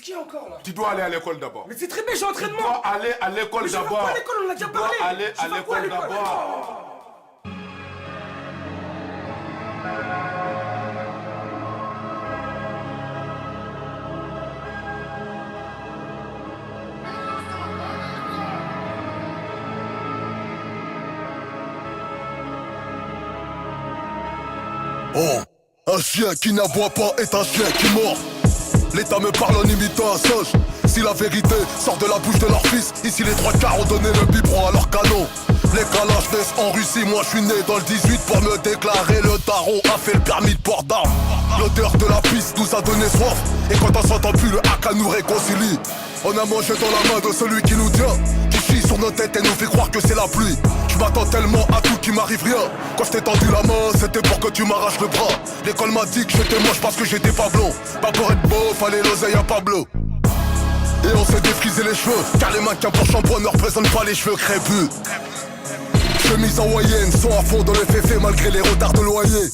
qu'il y a encore là? Tu dois aller à l'école d'abord. Mais c'est très bien, j'ai entraînement. Tu dois aller à l'école d'abord. Mais je vais pas à l'école, on en a déjà parlé. Tu dois aller à l'école d'abord. Oh, un chien qui n'aboie pas est un chien qui mord. L'État me parle en imitant un singe. Si la vérité sort de la bouche de leur fils, ici les trois quarts ont donné le biberon à leur canon. Les calages naissent en Russie, moi je suis né dans le 18 pour me déclarer. Le daron a fait le permis de port d'armes. L'odeur de la piste nous a donné soif. Et quand on s'entend plus, le haka nous réconcilie. On a mangé dans la main de celui qui nous tient, qui chie sur nos têtes et nous fait croire que c'est la pluie. Je m'attends tellement à tout qu'il m'arrive rien. Quand je t'ai tendu la main, c'était pour que tu m'arraches le bras. L'école m'a dit que j'étais moche parce que j'étais pas blond. Pas pour être beau, fallait l'oseille à Pablo. Et on s'est défrisé les cheveux, car les mannequins pour shampoing ne représentent pas les cheveux crépus. Chemise hawaïenne, sont à fond dans le féfé malgré les retards de loyer.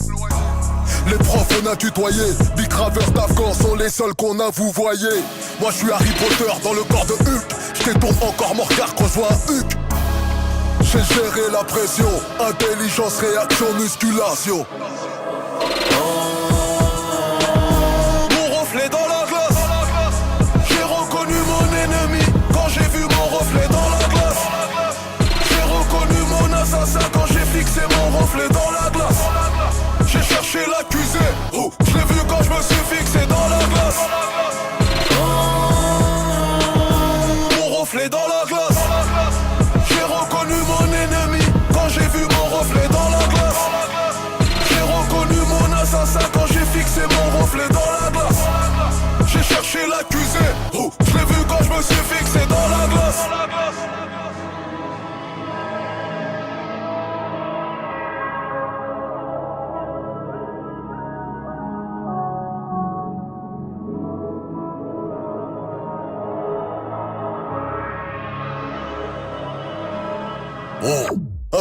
Les profs on a tutoyé, Big Ravers d'Afghan sont les seuls qu'on a vous voyez. Moi je suis Harry Potter dans le corps de Hulk. Je t'étourne encore mon regard quand je vois un Hulk. J'ai géré la pression, intelligence, réaction, musculation. Mon reflet dans la glace. J'ai reconnu mon ennemi quand j'ai vu mon reflet dans la glace. J'ai reconnu mon assassin quand j'ai fixé mon reflet dans la glace. J'ai cherché l'accusé, oh, je l'ai vu quand je me suis fixé dans la glace. Mon reflet dans la glace. J'ai reconnu mon ennemi quand j'ai vu mon reflet dans la glace. J'ai reconnu mon assassin quand j'ai fixé mon reflet dans la glace. J'ai cherché l'accusé, oh, je l'ai vu quand je me suis fixé dans la glace. Oh,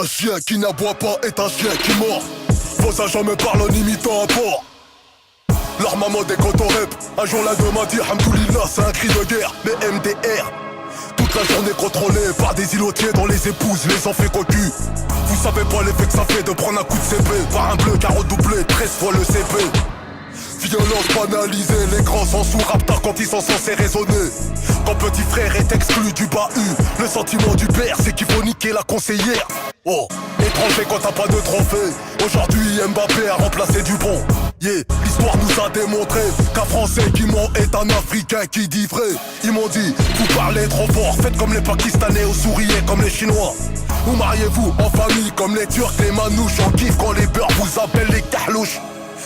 un chien qui n'aboie pas est un chien qui mord. Vos agents me parlent en imitant un porc. Leur maman décote au rep. Un jour la deux m'a dit Hamdoulillah, c'est un cri de guerre. Mais MDR, toute la journée contrôlée par des îlotiers dont les épouses les ont fait cocu. Vous savez pas l'effet que ça fait de prendre un coup de CP par un bleu qui a redoublé 13 fois le CP. Violence banalisée, les grands sont sous raptard quand ils sont censés raisonner. Quand petit frère est exclu du bahut, le sentiment du père c'est qu'il faut niquer la conseillère. Oh, étranger quand t'as pas de trophée. Aujourd'hui Mbappé a remplacé Dupont. Yeah, l'histoire nous a démontré qu'un Français qui ment est un Africain qui dit vrai. Ils m'ont dit, vous parlez trop fort, faites comme les Pakistanais ou souriez comme les Chinois. Ou mariez-vous en famille comme les Turcs, les Manouches. On kiffe quand les beurs vous appellent les Carlouches.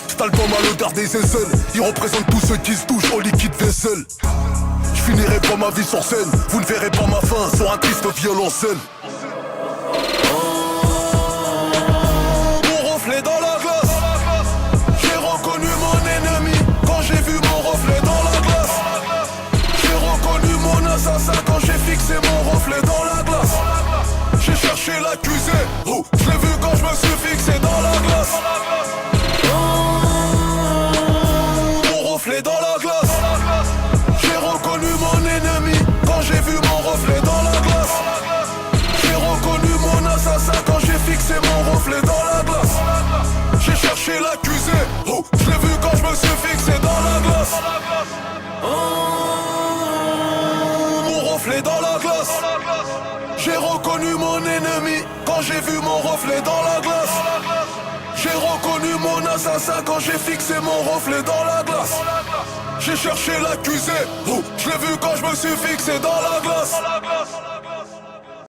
Cet album à l'odeur des aisselles, il représente tous ceux qui se touchent au liquide vaisselle. Je finirai pas ma vie sur scène, vous ne verrez pas ma fin sur un triste violoncelle. Mon reflet dans la glace. J'ai reconnu mon ennemi quand j'ai vu mon reflet dans la glace. J'ai reconnu mon assassin quand j'ai fixé mon reflet dans la glace. J'ai cherché l'accusé, oh, je l'ai vu quand je me suis fixé dans la glace. Reflet dans la glace. J'ai reconnu mon ennemi quand j'ai vu mon reflet dans la glace. J'ai reconnu mon assassin quand j'ai fixé mon reflet dans la glace. J'ai cherché l'accusé, oh, je l'ai vu quand je me suis fixé dans la glace. Mon reflet dans la glace. J'ai reconnu mon ennemi quand j'ai vu mon reflet dans la glace. J'ai reconnu mon assassin quand j'ai fixé mon reflet dans la glace. J'ai cherché l'accusé, oh, je l'ai vu quand je me suis fixé dans la glace.